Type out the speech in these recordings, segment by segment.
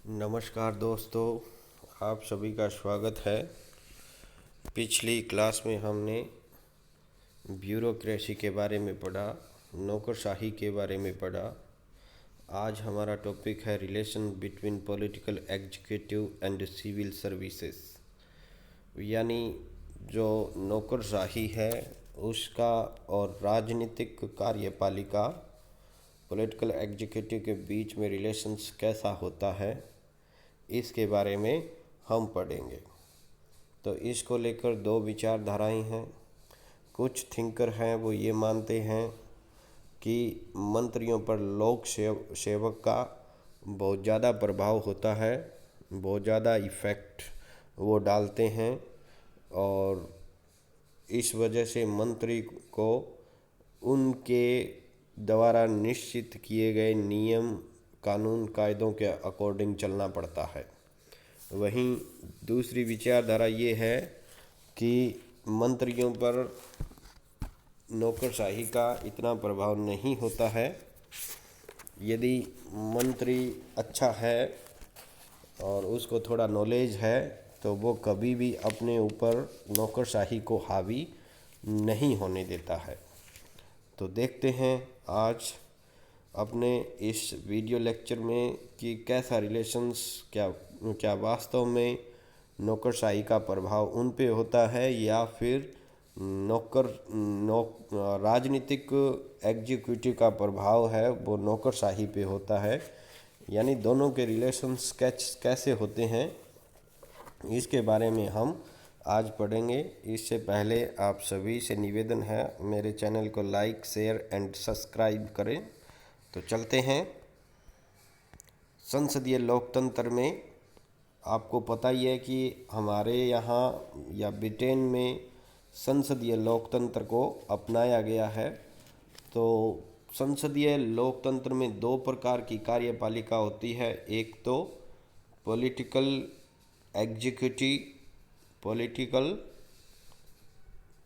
नमस्कार दोस्तों, आप सभी का स्वागत है। पिछली क्लास में हमने ब्यूरोक्रेसी के बारे में पढ़ा, नौकरशाही के बारे में पढ़ा। आज हमारा टॉपिक है relation between political executive and civil services, यानी जो नौकरशाही है उसका और राजनीतिक कार्यपालिका पॉलिटिकल एग्जीक्यूटिव के बीच में रिलेशंस कैसा होता है, इसके बारे में हम पढ़ेंगे। तो इसको लेकर दो विचारधाराएं हैं। कुछ थिंकर हैं वो ये मानते हैं कि मंत्रियों पर लोक सेवक का बहुत ज़्यादा प्रभाव होता है, बहुत ज़्यादा इफ़ेक्ट वो डालते हैं और इस वजह से मंत्री को उनके द्वारा निश्चित किए गए नियम कानून कायदों के अकॉर्डिंग चलना पड़ता है। वहीं दूसरी विचारधारा ये है कि मंत्रियों पर नौकरशाही का इतना प्रभाव नहीं होता है। यदि मंत्री अच्छा है और उसको थोड़ा नॉलेज है तो वो कभी भी अपने ऊपर नौकरशाही को हावी नहीं होने देता है। तो देखते हैं आज अपने इस वीडियो लेक्चर में कि कैसा रिलेशंस क्या वास्तव में नौकरशाही का प्रभाव उन पे होता है या फिर राजनीतिक एग्जीक्यूटिव का प्रभाव है वो नौकरशाही पे होता है, यानी दोनों के रिलेशंस कैसे होते हैं, इसके बारे में हम आज पढ़ेंगे। इससे पहले आप सभी से निवेदन है मेरे चैनल को लाइक शेयर एंड सब्सक्राइब करें। तो चलते हैं। संसदीय लोकतंत्र में आपको पता ही है कि हमारे यहाँ या ब्रिटेन में संसदीय लोकतंत्र को अपनाया गया है। तो संसदीय लोकतंत्र में दो प्रकार की कार्यपालिका होती है, एक तो पॉलिटिकल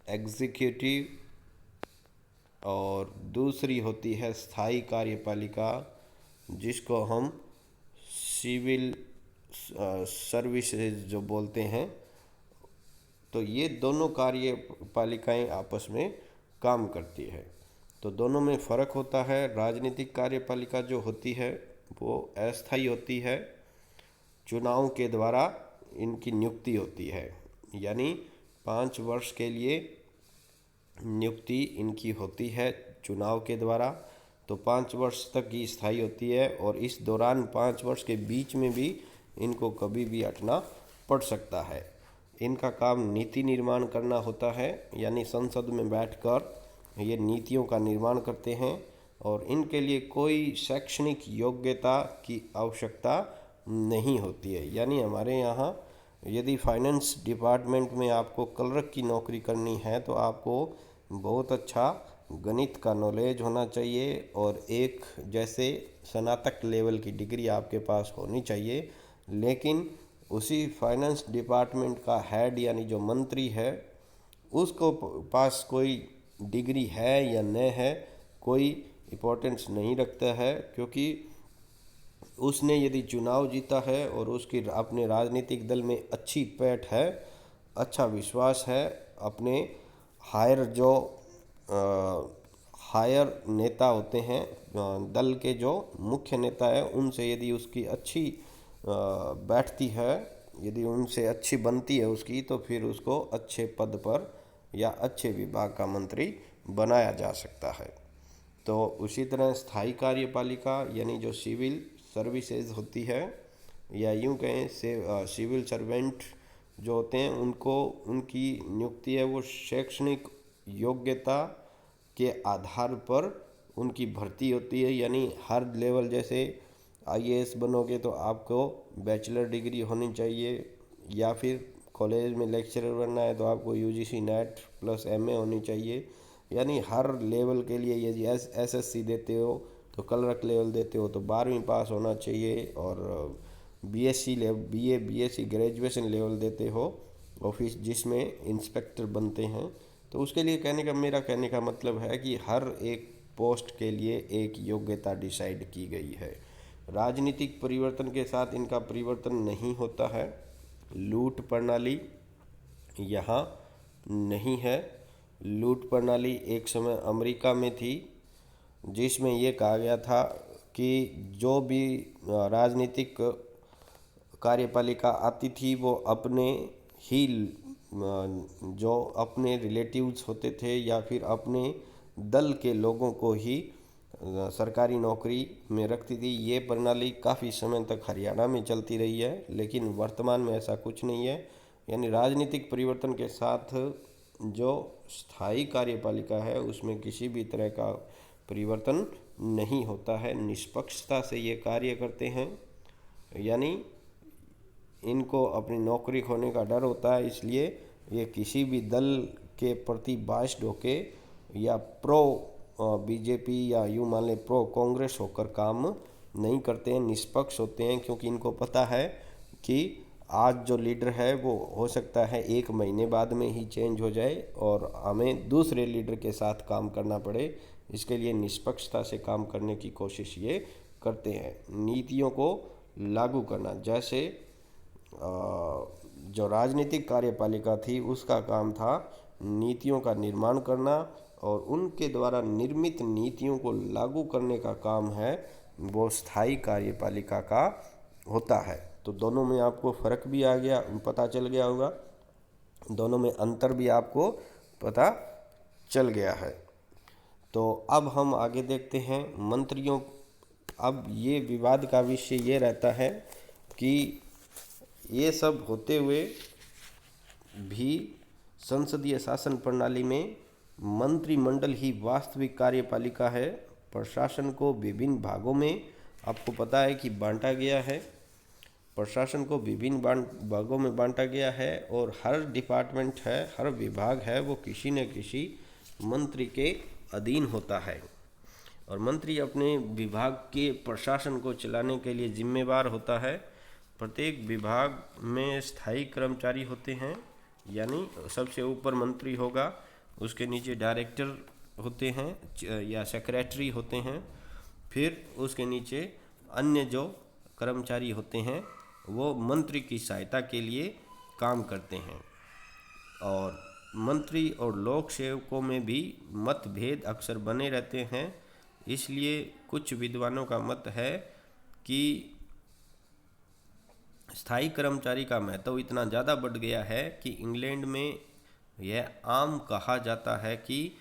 एग्जीक्यूटिव और दूसरी होती है स्थायी कार्यपालिका, जिसको हम सिविल सर्विसेज जो बोलते हैं। तो ये दोनों कार्यपालिकाएं आपस में काम करती है। तो दोनों में फ़र्क होता है। राजनीतिक कार्यपालिका जो होती है वो अस्थायी होती है, चुनाव के द्वारा इनकी नियुक्ति होती है, यानी 5 वर्ष के लिए नियुक्ति इनकी होती है चुनाव के द्वारा। तो 5 वर्ष तक की स्थायी होती है और इस दौरान 5 वर्ष के बीच में भी इनको कभी भी हटना पड़ सकता है। इनका काम नीति निर्माण करना होता है, यानी संसद में बैठकर ये नीतियों का निर्माण करते हैं और इनके लिए कोई शैक्षणिक योग्यता की आवश्यकता नहीं होती है। यानी हमारे यहाँ यदि फाइनेंस डिपार्टमेंट में आपको क्लर्क की नौकरी करनी है तो आपको बहुत अच्छा गणित का नॉलेज होना चाहिए और एक जैसे स्नातक लेवल की डिग्री आपके पास होनी चाहिए। लेकिन उसी फाइनेंस डिपार्टमेंट का हेड यानी जो मंत्री है उसको पास कोई डिग्री है या न है कोई इम्पोर्टेंस नहीं रखता है, क्योंकि उसने यदि चुनाव जीता है और उसकी अपने राजनीतिक दल में अच्छी पैठ है, अच्छा विश्वास है, अपने हायर नेता होते हैं दल के जो मुख्य नेता है उनसे यदि उसकी अच्छी बैठती है, यदि उनसे अच्छी बनती है उसकी, तो फिर उसको अच्छे पद पर या अच्छे विभाग का मंत्री बनाया जा सकता है। तो उसी तरह स्थायी कार्यपालिका यानी जो सिविल सर्विसेज होती है या यूं कहें सिविल सर्वेंट जो होते हैं उनको उनकी नियुक्ति है वो शैक्षणिक योग्यता के आधार पर उनकी भर्ती होती है। यानी हर लेवल, जैसे आईएएस बनोगे तो आपको बैचलर डिग्री होनी चाहिए, या फिर कॉलेज में लेक्चरर बनना है तो आपको यूजीसी नेट प्लस एमए होनी चाहिए। यानी हर लेवल के लिए यदि एसएससी देते हो तो क्लर्क लेवल देते हो तो 12वीं पास होना चाहिए, और बीएससी ग्रेजुएशन लेवल देते हो ऑफिस जिसमें इंस्पेक्टर बनते हैं। तो उसके लिए मेरा कहने का मतलब है कि हर एक पोस्ट के लिए एक योग्यता डिसाइड की गई है। राजनीतिक परिवर्तन के साथ इनका परिवर्तन नहीं होता है। लूट प्रणाली यहाँ नहीं है। लूट प्रणाली एक समय अमेरिका में थी, जिसमें ये कहा गया था कि जो भी राजनीतिक कार्यपालिका आती थी वो अपने ही जो अपने रिलेटिव्स होते थे या फिर अपने दल के लोगों को ही सरकारी नौकरी में रखती थी। ये प्रणाली काफ़ी समय तक हरियाणा में चलती रही है, लेकिन वर्तमान में ऐसा कुछ नहीं है। यानी राजनीतिक परिवर्तन के साथ जो स्थायी कार्यपालिका है उसमें किसी भी तरह का परिवर्तन नहीं होता है। निष्पक्षता से ये कार्य करते हैं, यानी इनको अपनी नौकरी खोने का डर होता है, इसलिए ये किसी भी दल के प्रति बाइस्ड होके या प्रो बीजेपी या यूँ मान लें प्रो कांग्रेस होकर काम नहीं करते हैं। निष्पक्ष होते हैं, क्योंकि इनको पता है कि आज जो लीडर है वो हो सकता है 1 महीने बाद में ही चेंज हो जाए और हमें दूसरे लीडर के साथ काम करना पड़े। इसके लिए निष्पक्षता से काम करने की कोशिश ये करते हैं। नीतियों को लागू करना, जैसे जो राजनीतिक कार्यपालिका थी उसका काम था नीतियों का निर्माण करना और उनके द्वारा निर्मित नीतियों को लागू करने का काम है वो स्थायी कार्यपालिका का होता है। तो दोनों में आपको फ़र्क भी आ गया, पता चल गया होगा, दोनों में अंतर भी आपको पता चल गया है। तो अब हम आगे देखते हैं मंत्रियों। अब ये विवाद का विषय ये रहता है कि ये सब होते हुए भी संसदीय शासन प्रणाली में मंत्रिमंडल ही वास्तविक कार्यपालिका है। प्रशासन को विभिन्न भागों में आपको पता है कि बांटा गया है। प्रशासन को विभिन्न भागों में बांटा गया है और हर डिपार्टमेंट है, हर विभाग है, वो किसी न किसी मंत्री के अधीन होता है और मंत्री अपने विभाग के प्रशासन को चलाने के लिए जिम्मेवार होता है। प्रत्येक विभाग में स्थायी कर्मचारी होते हैं, यानी सबसे ऊपर मंत्री होगा, उसके नीचे डायरेक्टर होते हैं या सेक्रेटरी होते हैं, फिर उसके नीचे अन्य जो कर्मचारी होते हैं वो मंत्री की सहायता के लिए काम करते हैं। और मंत्री और लोक सेवकों में भी मतभेद अक्सर बने रहते हैं। इसलिए कुछ विद्वानों का मत है कि स्थायी कर्मचारी का महत्व इतना ज़्यादा बढ़ गया है कि इंग्लैंड में यह आम कहा जाता है कि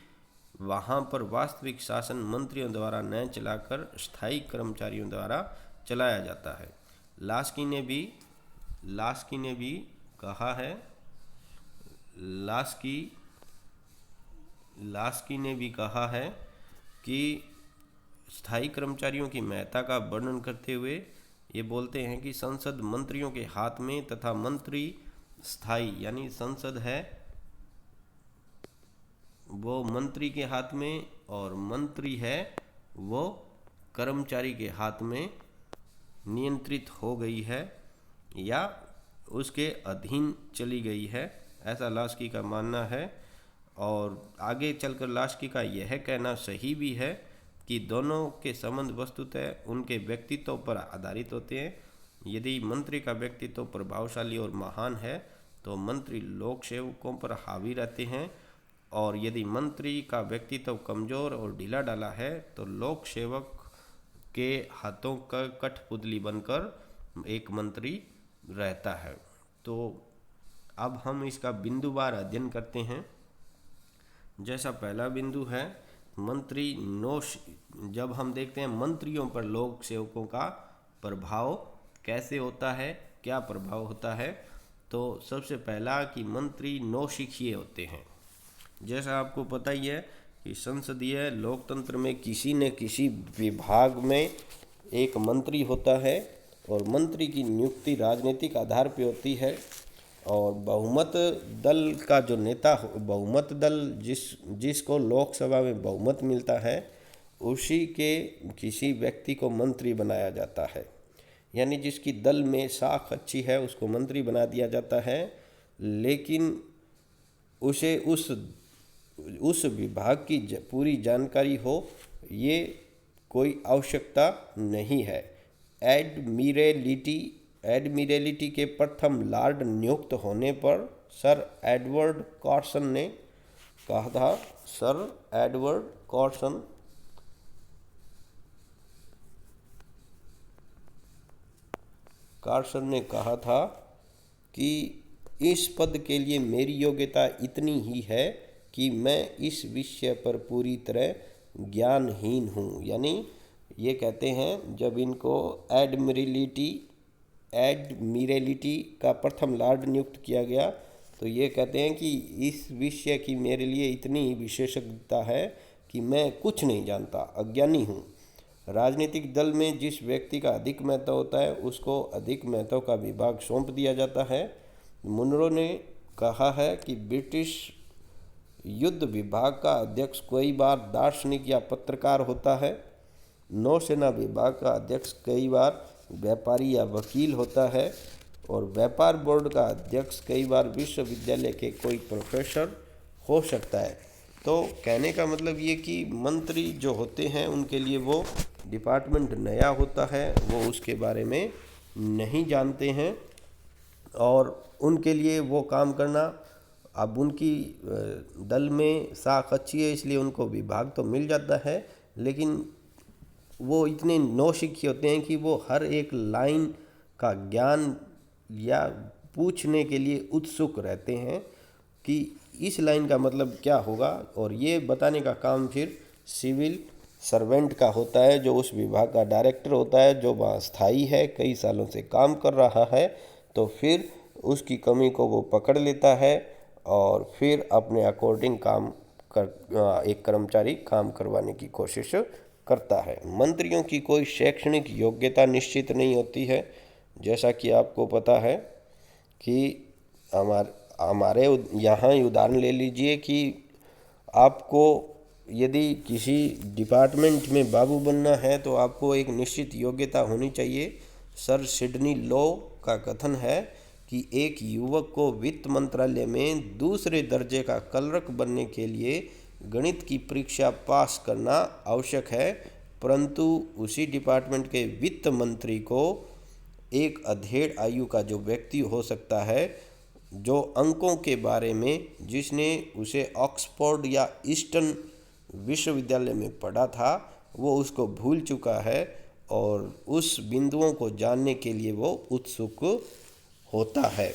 वहाँ पर वास्तविक शासन मंत्रियों द्वारा न चलाकर स्थायी कर्मचारियों द्वारा चलाया जाता है। लास्की ने भी कहा है, लास्की ने भी कहा है कि स्थायी कर्मचारियों की महत्ता का वर्णन करते हुए ये बोलते हैं कि संसद मंत्रियों के हाथ में तथा मंत्री स्थायी, यानी संसद है वो मंत्री के हाथ में और मंत्री है वो कर्मचारी के हाथ में नियंत्रित हो गई है या उसके अधीन चली गई है, ऐसा लास्की का मानना है। और आगे चलकर लास्की का यह कहना सही भी है कि दोनों के संबंध वस्तुतः उनके व्यक्तित्व पर आधारित होते हैं। यदि मंत्री का व्यक्तित्व प्रभावशाली और महान है तो मंत्री लोक सेवकों पर हावी रहते हैं, और यदि मंत्री का व्यक्तित्व कमज़ोर और ढीला ढाला है तो लोक सेवक के हाथों का कठपुतली बनकर एक मंत्री रहता है। तो अब हम इसका बिंदुवार अध्ययन करते हैं। जैसा पहला बिंदु है मंत्री जब हम देखते हैं मंत्रियों पर लोक सेवकों का प्रभाव कैसे होता है, क्या प्रभाव होता है, तो सबसे पहला कि मंत्री नौसिखिए होते हैं। जैसा आपको पता ही है कि संसदीय लोकतंत्र में किसी न किसी विभाग में एक मंत्री होता है और मंत्री की नियुक्ति राजनीतिक आधार पर होती है। और बहुमत दल का जो नेता, बहुमत दल जिसको लोकसभा में बहुमत मिलता है उसी के किसी व्यक्ति को मंत्री बनाया जाता है, यानी जिसकी दल में साख अच्छी है उसको मंत्री बना दिया जाता है। लेकिन उसे उस विभाग की पूरी जानकारी हो ये कोई आवश्यकता नहीं है। एडमिरलिटी के प्रथम लॉर्ड नियुक्त होने पर सर एडवर्ड कॉर्सन ने कहा था, सर एडवर्ड कॉर्सन ने कहा था कि इस पद के लिए मेरी योग्यता इतनी ही है कि मैं इस विषय पर पूरी तरह ज्ञानहीन हूँ। यानी ये कहते हैं जब इनको एडमिरलिटी का प्रथम लॉर्ड नियुक्त किया गया तो ये कहते हैं कि इस विषय की मेरे लिए इतनी विशेषज्ञता है कि मैं कुछ नहीं जानता, अज्ञानी हूँ। राजनीतिक दल में जिस व्यक्ति का अधिक महत्व होता है उसको अधिक महत्व का विभाग सौंप दिया जाता है। मुनरो ने कहा है कि ब्रिटिश युद्ध विभाग का अध्यक्ष कई बार दार्शनिक या पत्रकार होता है। नौसेना विभाग का अध्यक्ष कई बार व्यापारी या वकील होता है और व्यापार बोर्ड का अध्यक्ष कई बार विश्वविद्यालय के कोई प्रोफेसर हो सकता है। तो कहने का मतलब ये कि मंत्री जो होते हैं उनके लिए वो डिपार्टमेंट नया होता है, वो उसके बारे में नहीं जानते हैं और उनके लिए वो काम करना, अब उनकी दल में साख अच्छी है इसलिए उनको विभाग तो मिल जाता है, लेकिन वो इतने नौसिखिए होते हैं कि वो हर एक लाइन का ज्ञान या पूछने के लिए उत्सुक रहते हैं कि इस लाइन का मतलब क्या होगा, और ये बताने का काम फिर सिविल सर्वेंट का होता है जो उस विभाग का डायरेक्टर होता है, जो वहाँ स्थायी है, कई सालों से काम कर रहा है। तो फिर उसकी कमी को वो पकड़ लेता है और फिर अपने अकॉर्डिंग एक कर्मचारी काम करवाने की कोशिश करता है। मंत्रियों की कोई शैक्षणिक योग्यता निश्चित नहीं होती है। जैसा कि आपको पता है कि हमारे यहाँ उदाहरण ले लीजिए कि आपको यदि किसी डिपार्टमेंट में बाबू बनना है तो आपको एक निश्चित योग्यता होनी चाहिए। सर सिडनी लॉ का कथन है कि एक युवक को वित्त मंत्रालय में दूसरे दर्जे का क्लर्क बनने के लिए गणित की परीक्षा पास करना आवश्यक है, परंतु उसी डिपार्टमेंट के वित्त मंत्री को एक अधेड़ आयु का जो व्यक्ति हो सकता है, जो अंकों के बारे में जिसने उसे ऑक्सफोर्ड या ईस्टर्न विश्वविद्यालय में पढ़ा था, वो उसको भूल चुका है और उस बिंदुओं को जानने के लिए वो उत्सुक होता है।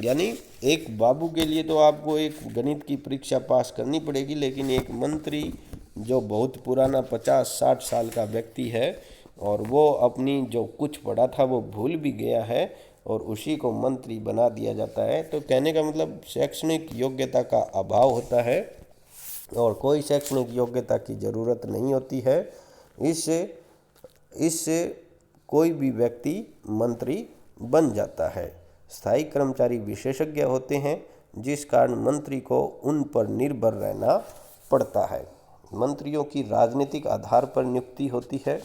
यानी एक बाबू के लिए तो आपको एक गणित की परीक्षा पास करनी पड़ेगी, लेकिन एक मंत्री जो बहुत पुराना 50-60 साल का व्यक्ति है और वो अपनी जो कुछ पढ़ा था वो भूल भी गया है और उसी को मंत्री बना दिया जाता है। तो कहने का मतलब शैक्षणिक योग्यता का अभाव होता है और कोई शैक्षणिक योग्यता की ज़रूरत नहीं होती है। इससे कोई भी व्यक्ति मंत्री बन जाता है। स्थायी कर्मचारी विशेषज्ञ होते हैं जिस कारण मंत्री को उन पर निर्भर रहना पड़ता है। मंत्रियों की राजनीतिक आधार पर नियुक्ति होती है।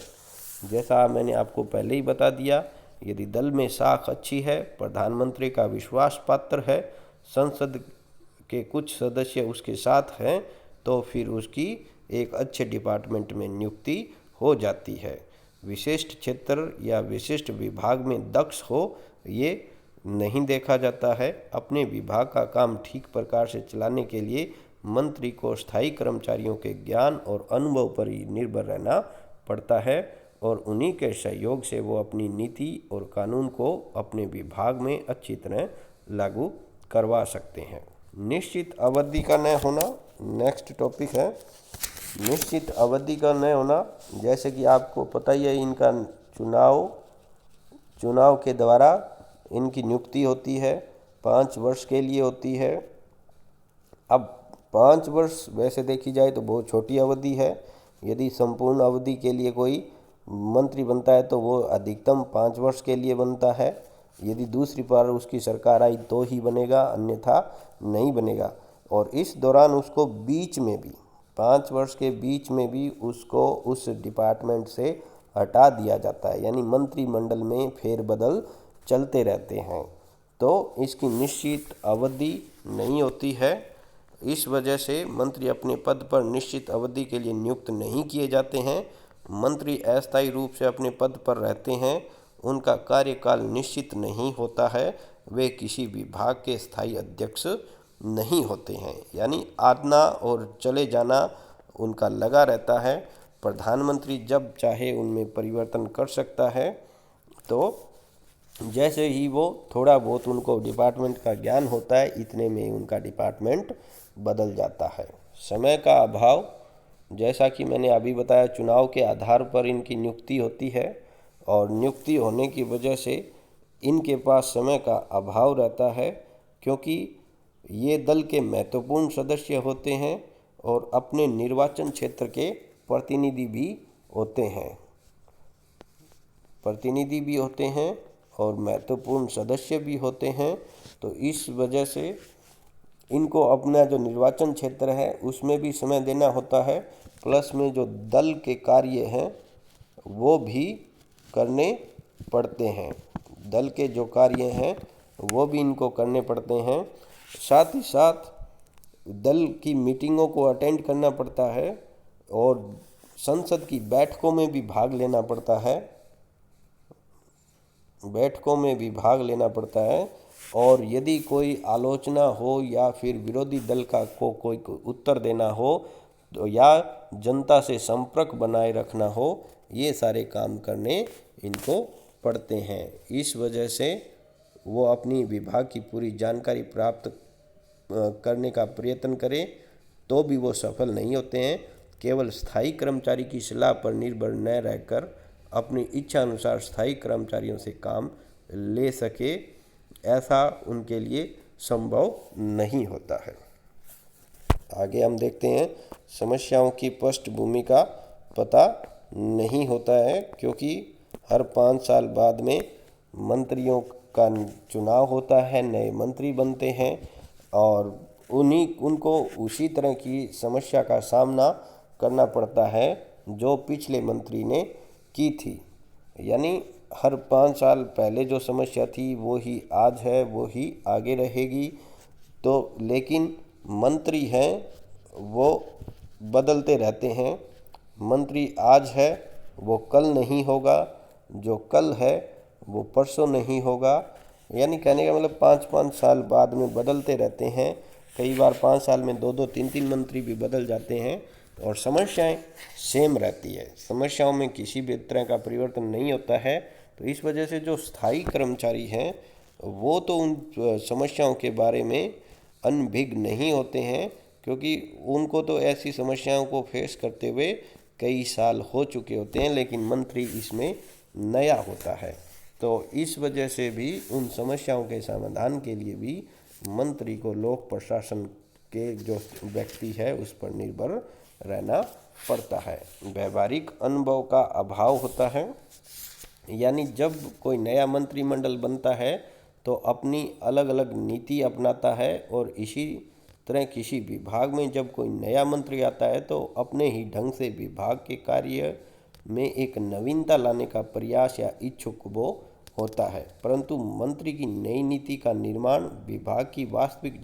जैसा मैंने आपको पहले ही बता दिया, यदि दल में साख अच्छी है, प्रधानमंत्री का विश्वास पात्र है, संसद के कुछ सदस्य उसके साथ हैं, तो फिर उसकी एक अच्छे डिपार्टमेंट में नियुक्ति हो जाती है। विशिष्ट क्षेत्र या विशिष्ट विभाग में दक्ष हो ये नहीं देखा जाता है। अपने विभाग का काम ठीक प्रकार से चलाने के लिए मंत्री को स्थायी कर्मचारियों के ज्ञान और अनुभव पर ही निर्भर रहना पड़ता है और उन्हीं के सहयोग से वो अपनी नीति और कानून को अपने विभाग में अच्छी तरह लागू करवा सकते हैं। निश्चित अवधि का न होना नेक्स्ट टॉपिक है। निश्चित अवधि का न होना, जैसे कि आपको पता ही है, इनका चुनाव के द्वारा इनकी नियुक्ति होती है, 5 वर्ष के लिए होती है। अब 5 वर्ष वैसे देखी जाए तो बहुत छोटी अवधि है। यदि संपूर्ण अवधि के लिए कोई मंत्री बनता है तो वो अधिकतम 5 वर्ष के लिए बनता है। यदि दूसरी बार उसकी सरकार आई तो ही बनेगा, अन्यथा नहीं बनेगा। और इस दौरान उसको बीच में भी 5 वर्ष के बीच में भी उसको उस डिपार्टमेंट से हटा दिया जाता है, यानी मंत्रिमंडल में फेरबदल चलते रहते हैं। तो इसकी निश्चित अवधि नहीं होती है। इस वजह से मंत्री अपने पद पर निश्चित अवधि के लिए नियुक्त नहीं किए जाते हैं। मंत्री अस्थायी रूप से अपने पद पर रहते हैं उनका कार्यकाल निश्चित नहीं होता है, वे किसी विभाग के स्थायी अध्यक्ष नहीं होते हैं। यानी आना और चले जाना उनका लगा रहता है। प्रधानमंत्री जब चाहे उनमें परिवर्तन कर सकता है। तो जैसे ही वो थोड़ा बहुत उनको डिपार्टमेंट का ज्ञान होता है, इतने में उनका डिपार्टमेंट बदल जाता है। समय का अभाव, जैसा कि मैंने अभी बताया, चुनाव के आधार पर इनकी नियुक्ति होती है और नियुक्ति होने की वजह से इनके पास समय का अभाव रहता है, क्योंकि ये दल के महत्वपूर्ण सदस्य होते हैं और अपने निर्वाचन क्षेत्र के प्रतिनिधि भी होते हैं और महत्वपूर्ण सदस्य भी होते हैं। तो इस वजह से इनको अपना जो निर्वाचन क्षेत्र है उसमें भी समय देना होता है, प्लस में जो दल के कार्य हैं वो भी करने पड़ते हैं। दल के जो कार्य हैं वो भी इनको करने पड़ते हैं। साथ ही साथ दल की मीटिंगों को अटेंड करना पड़ता है और संसद की बैठकों में भी भाग लेना पड़ता है। और यदि कोई आलोचना हो या फिर विरोधी दल का कोई उत्तर देना हो तो या जनता से संपर्क बनाए रखना हो, ये सारे काम करने इनको पड़ते हैं। इस वजह से वो अपनी विभाग की पूरी जानकारी प्राप्त करने का प्रयत्न करें तो भी वो सफल नहीं होते हैं। केवल स्थायी कर्मचारी की सलाह पर निर्भर न रहकर अपनी इच्छा अनुसार स्थायी कर्मचारियों से काम ले सके, ऐसा उनके लिए संभव नहीं होता है। आगे हम देखते हैं, समस्याओं की पृष्ठभूमि का पता नहीं होता है, क्योंकि हर 5 साल बाद में मंत्रियों का चुनाव होता है, नए मंत्री बनते हैं और उनको उसी तरह की समस्या का सामना करना पड़ता है जो पिछले मंत्री ने की थी। यानी हर 5 साल पहले जो समस्या थी वो ही आज है, वो ही आगे रहेगी। तो लेकिन मंत्री हैं वो बदलते रहते हैं। मंत्री आज है वो कल नहीं होगा, जो कल है वो परसों नहीं होगा। यानी कहने का मतलब 5-5 साल बाद में बदलते रहते हैं। कई बार 5 साल में 2-2, 3-3 मंत्री भी बदल जाते हैं और समस्याएं सेम रहती है। समस्याओं में किसी भी तरह का परिवर्तन नहीं होता है। तो इस वजह से जो स्थायी कर्मचारी हैं वो तो उन समस्याओं के बारे में अनभिज्ञ नहीं होते हैं, क्योंकि उनको तो ऐसी समस्याओं को फेस करते हुए कई साल हो चुके होते हैं। लेकिन मंत्री इसमें नया होता है, तो इस वजह से भी उन समस्याओं के समाधान के लिए भी मंत्री को लोक प्रशासन के जो व्यक्ति है उस पर निर्भर रहना पड़ता है। व्यवहारिक अनुभव का अभाव होता है। यानी जब कोई नया मंत्रिमंडल बनता है तो अपनी अलग अलग नीति अपनाता है और इसी तरह किसी विभाग में जब कोई नया मंत्री आता है तो अपने ही ढंग से विभाग के कार्य में एक नवीनता लाने का प्रयास या इच्छुक वो होता है। परंतु मंत्री की नई नीति का निर्माण विभाग की वास्तविक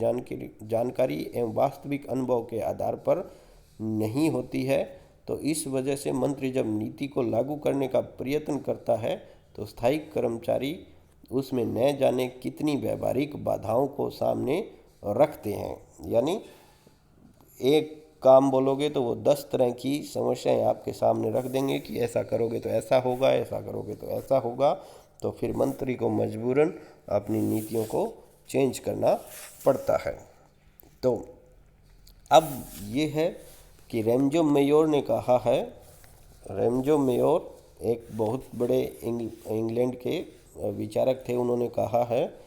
जानकारी एवं वास्तविक अनुभव के आधार पर नहीं होती है। तो इस वजह से मंत्री जब नीति को लागू करने का प्रयत्न करता है तो स्थायी कर्मचारी उसमें न जाने कितनी व्यवहारिक बाधाओं को सामने रखते हैं। यानी एक काम बोलोगे तो वो 10 तरह की समस्याएं आपके सामने रख देंगे कि ऐसा करोगे तो ऐसा होगा, ऐसा करोगे तो ऐसा होगा। तो फिर मंत्री को मजबूरन अपनी नीतियों को चेंज करना पड़ता है। तो अब ये है कि रेमजो मेयोर ने कहा है, रेमजो मेयोर एक बहुत बड़े इंग्लैंड के विचारक थे, उन्होंने कहा है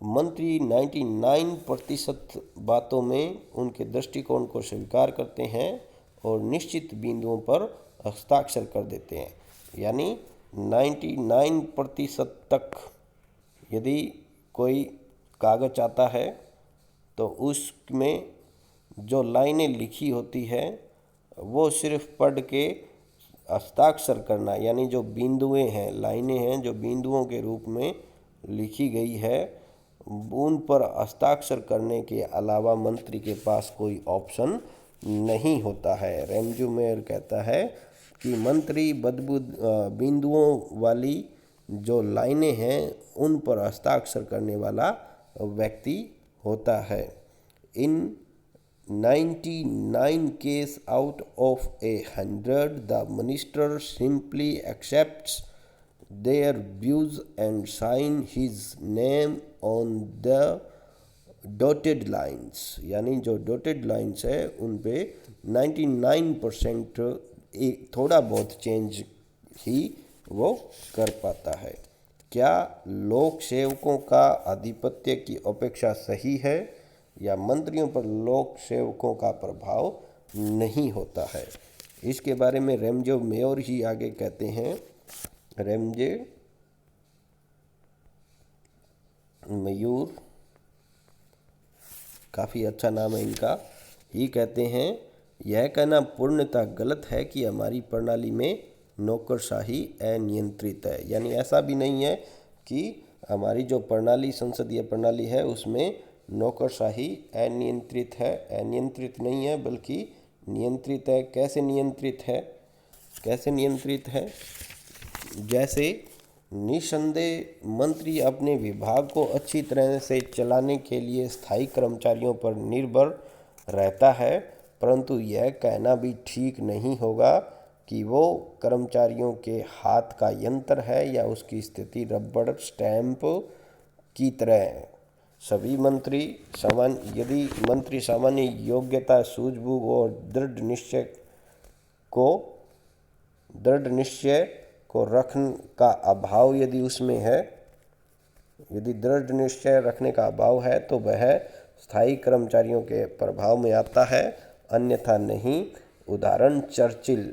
मंत्री 99% बातों में उनके दृष्टिकोण को स्वीकार करते हैं और निश्चित बिंदुओं पर हस्ताक्षर कर देते हैं। यानी 99% तक यदि कोई कागज आता है तो उसमें जो लाइनें लिखी होती है वो सिर्फ पढ़ के हस्ताक्षर करना, यानी जो बिंदुएं हैं, लाइनें हैं जो बिंदुओं के रूप में लिखी गई है, उन पर हस्ताक्षर करने के अलावा मंत्री के पास कोई ऑप्शन नहीं होता है। रेमजो मेयर कहता है कि मंत्री बिंदुओं वाली जो लाइनें हैं उन पर हस्ताक्षर करने वाला व्यक्ति होता है। इन 99 case out of 100 the minister simply accepts their views and sign his name on the dotted lines, यानी जो dotted lines है उन पे 99% थोड़ा बहुत चेंज ही वो कर पाता है। क्या लोक सेवकों का आधिपत्य की अपेक्षा सही है या मंत्रियों पर लोक सेवकों का प्रभाव नहीं होता है? इसके बारे में रेमजे मेयर ही आगे कहते हैं। रेमजे मयूर, काफ़ी अच्छा नाम है इनका, ही कहते हैं यह कहना पूर्णतः गलत है कि हमारी प्रणाली में नौकरशाही अनियंत्रित है। यानी ऐसा भी नहीं है कि हमारी जो प्रणाली संसदीय प्रणाली है उसमें नौकरशाही अनियंत्रित है। अनियंत्रित नहीं है बल्कि नियंत्रित है। कैसे नियंत्रित है? कैसे नियंत्रित है? जैसे निसंदेह मंत्री अपने विभाग को अच्छी तरह से चलाने के लिए स्थायी कर्मचारियों पर निर्भर रहता है, परंतु यह कहना भी ठीक नहीं होगा कि वो कर्मचारियों के हाथ का यंत्र है या उसकी स्थिति रबड़ स्टैंप की तरह है। सभी मंत्री यदि मंत्री सामान्य योग्यता, सूझबूझ और दृढ़ निश्चय को रखने का अभाव यदि उसमें है, यदि दृढ़ निश्चय रखने का अभाव है तो वह स्थायी कर्मचारियों के प्रभाव में आता है, अन्यथा नहीं। उदाहरण चर्चिल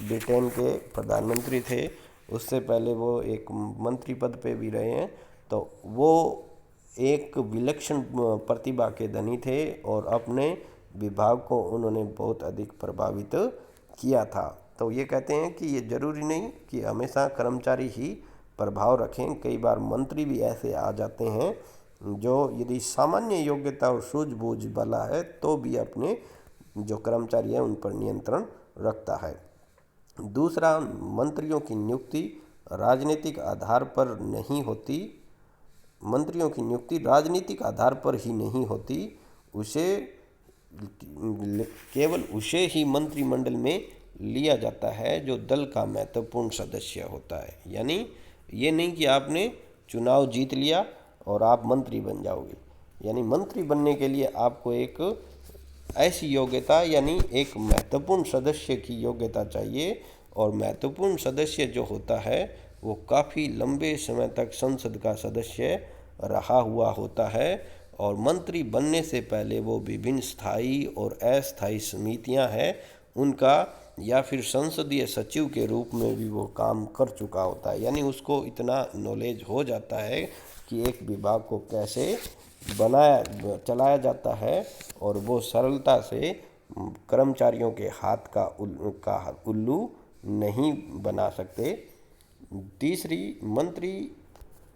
ब्रिटेन के प्रधानमंत्री थे, उससे पहले वो एक मंत्री पद पे भी रहे हैं, तो वो एक विलक्षण प्रतिभा के धनी थे और अपने विभाग को उन्होंने बहुत अधिक प्रभावित किया था। तो ये कहते हैं कि ये ज़रूरी नहीं कि हमेशा कर्मचारी ही प्रभाव रखें। कई बार मंत्री भी ऐसे आ जाते हैं जो यदि सामान्य योग्यता और सूझबूझ वाला है तो भी अपने जो कर्मचारी है उन पर नियंत्रण रखता है। दूसरा, मंत्रियों की नियुक्ति राजनीतिक आधार पर नहीं होती। मंत्रियों की नियुक्ति राजनीतिक आधार पर ही नहीं होती, केवल उसे ही मंत्रिमंडल में लिया जाता है जो दल का महत्वपूर्ण सदस्य होता है। यानी ये नहीं कि आपने चुनाव जीत लिया और आप मंत्री बन जाओगे। यानी मंत्री बनने के लिए आपको एक ऐसी योग्यता यानी एक महत्वपूर्ण सदस्य की योग्यता चाहिए, और महत्वपूर्ण सदस्य जो होता है वो काफ़ी लंबे समय तक संसद का सदस्य रहा हुआ होता है, और मंत्री बनने से पहले वो विभिन्न स्थायी और अस्थायी समितियां हैं उनका या फिर संसदीय सचिव के रूप में भी वो काम कर चुका होता है। यानी उसको इतना नॉलेज हो जाता है कि एक विभाग को कैसे चलाया जाता है, और वो सरलता से कर्मचारियों के हाथ का उल्लू नहीं बना सकते। तीसरी, मंत्री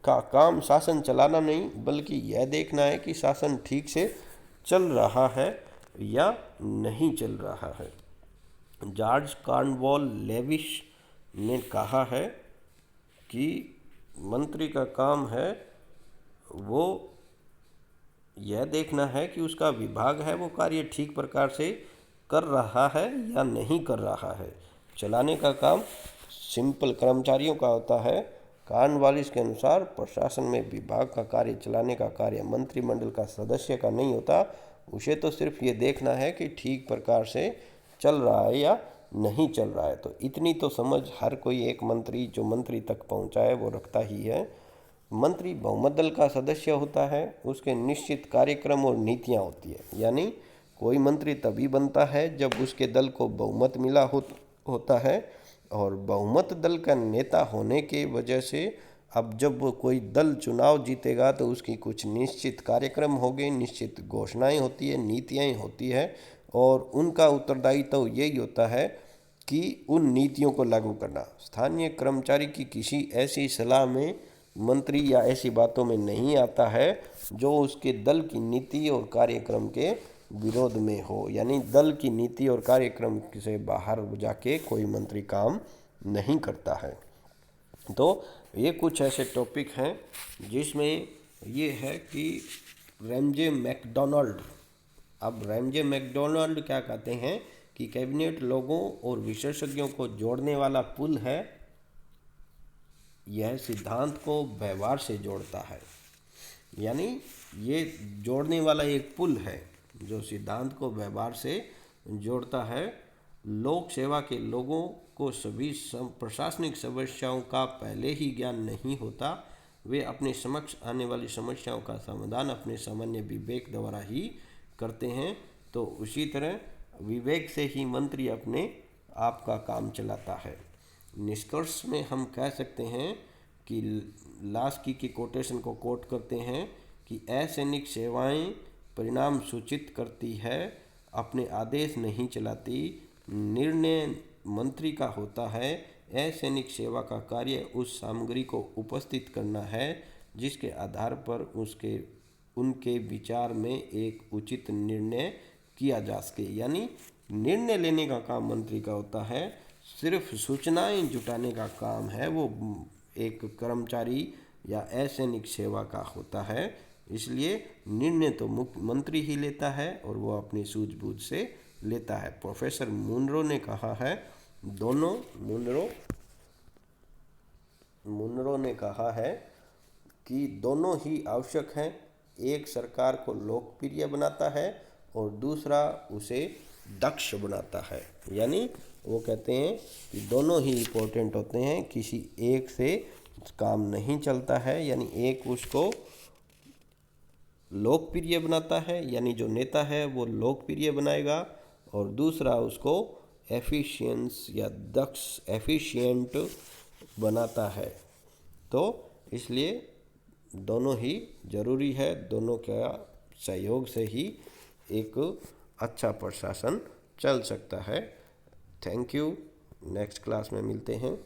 का काम शासन चलाना नहीं बल्कि यह देखना है कि शासन ठीक से चल रहा है या नहीं चल रहा है। जॉर्ज कॉर्नवाल लेविस ने कहा है कि मंत्री का काम है वो यह देखना है कि उसका विभाग है वो कार्य ठीक प्रकार से कर रहा है या नहीं कर रहा है। चलाने का काम सिंपल कर्मचारियों का होता है। कॉर्नवालिस के अनुसार प्रशासन में विभाग का कार्य चलाने का कार्य मंत्रिमंडल का सदस्य का नहीं होता, उसे तो सिर्फ ये देखना है कि ठीक प्रकार से चल रहा है या नहीं चल रहा है। तो इतनी तो समझ हर कोई एक मंत्री जो मंत्री तक पहुंचा है वो रखता ही है। मंत्री बहुमत दल का सदस्य होता है, उसके निश्चित कार्यक्रम और नीतियां होती है। यानी कोई मंत्री तभी बनता है जब उसके दल को बहुमत मिला होता है, और बहुमत दल का नेता होने के वजह से अब जब कोई दल चुनाव जीतेगा तो उसकी कुछ निश्चित कार्यक्रम होंगे, निश्चित घोषणाएं होती है, नीतियाँ होती है, और उनका उत्तरदायित्व तो यही होता है कि उन नीतियों को लागू करना। स्थानीय कर्मचारी की किसी ऐसी सलाह में मंत्री या ऐसी बातों में नहीं आता है जो उसके दल की नीति और कार्यक्रम के विरोध में हो। यानी दल की नीति और कार्यक्रम से बाहर जाके कोई मंत्री काम नहीं करता है। तो ये कुछ ऐसे टॉपिक हैं जिसमें ये है कि रैमजे मैकडोनाल्ड, अब रैमजे मैकडोनाल्ड क्या कहते हैं कि कैबिनेट लोगों और विशेषज्ञों को जोड़ने वाला पुल है। यह सिद्धांत को व्यवहार से जोड़ता है, यानी ये जोड़ने वाला एक पुल है जो सिद्धांत को व्यवहार से जोड़ता है। लोक सेवा के लोगों को सभी प्रशासनिक समस्याओं का पहले ही ज्ञान नहीं होता। वे अपने समक्ष आने वाली समस्याओं का समाधान अपने सामान्य विवेक द्वारा ही करते हैं। तो उसी तरह विवेक से ही मंत्री अपने आप का काम चलाता है। निष्कर्ष में हम कह सकते हैं कि लास्की की कोटेशन को कोट करते हैं कि असैनिक सेवाएं परिणाम सूचित करती है, अपने आदेश नहीं चलाती। निर्णय मंत्री का होता है। असैनिक सेवा का कार्य उस सामग्री को उपस्थित करना है जिसके आधार पर उनके विचार में एक उचित निर्णय किया जा सके। यानी निर्णय लेने का काम मंत्री का होता है, सिर्फ सूचनाएं जुटाने का काम है वो एक कर्मचारी या असैनिक सेवा का होता है। इसलिए निर्णय तो मंत्री ही लेता है और वो अपनी सूझबूझ से लेता है। प्रोफेसर मुनरो ने कहा है, मुनरो ने कहा है कि दोनों ही आवश्यक हैं। एक सरकार को लोकप्रिय बनाता है और दूसरा उसे दक्ष बनाता है। यानी वो कहते हैं कि दोनों ही इम्पोर्टेंट होते हैं, किसी एक से काम नहीं चलता है। यानी एक उसको लोकप्रिय बनाता है, यानी जो नेता है वो लोकप्रिय बनाएगा, और दूसरा उसको एफिशिएंट बनाता है। तो इसलिए दोनों ही ज़रूरी है, दोनों का सहयोग से ही एक अच्छा प्रशासन चल सकता है। थैंक यू, नेक्स्ट क्लास में मिलते हैं।